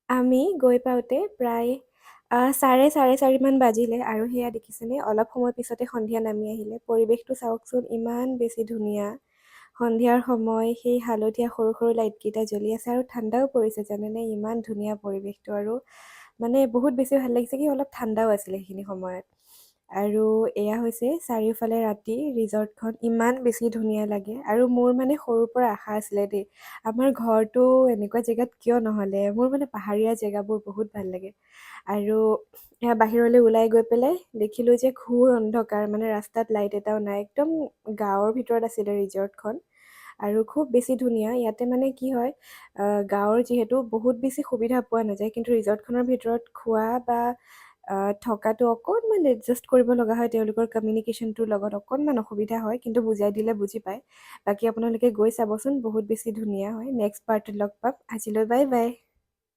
আমি গৈ পাওঁতে প্ৰায় 4:30 বাজিলে আৰু সেয়া দেখিছেনে অলপ সময় পিছতে সন্ধিয়া নামি আহিলে। পৰিৱেশটো চাওকচোন ইমান বেছি ধুনীয়া। সন্ধিয়াৰ সময় সেই হালধীয়া সৰু সৰু লাইটকেইটা জ্বলি আছে আৰু ঠাণ্ডাও পৰিছে জানেনে ইমান ধুনীয়া পৰিৱেশটো আৰু মানে বহুত বেছি ভাল লাগিছে কি অলপ ঠাণ্ডাও আছিলে সেইখিনি সময়ত। আৰু এয়া হৈছে চাৰিওফালে ৰাতি ৰিজৰ্টখন ইমান বেছি ধুনীয়া লাগে আৰু মোৰ মানে সৰুৰ পৰা আশা আছিলে দেই আমাৰ ঘৰটো এনেকুৱা জেগাত কিয় নহ'লে মোৰ মানে পাহাৰীয়া জেগাবোৰ বহুত ভাল লাগে আৰু এয়া বাহিৰলৈ ওলাই গৈ পেলাই দেখিলোঁ যে ঘোৰ অন্ধকাৰ মানে ৰাস্তাত লাইট এটাও নাই একদম গাঁৱৰ ভিতৰত আছিলে ৰিজৰ্টখন আৰু খুব বেছি ধুনীয়া ইয়াতে মানে কি হয় গাঁৱৰ যিহেতু বহুত বেছি সুবিধা পোৱা নাযায় কিন্তু ৰিজৰ্টখনৰ ভিতৰত খোৱা বা থকাটো অকণমান এডজাষ্ট কৰিব লগা হয় তেওঁলোকৰ কমিউনিকেশ্যনটোৰ লগত অকণমান অসুবিধা হয় কিন্তু বুজাই দিলে বুজি পায় বাকী আপোনালোকে গৈ চাবচোন বহুত বেছি ধুনীয়া হয় নেক্সট পাৰ্টত লগ পাম আজিলৈ বাই বাই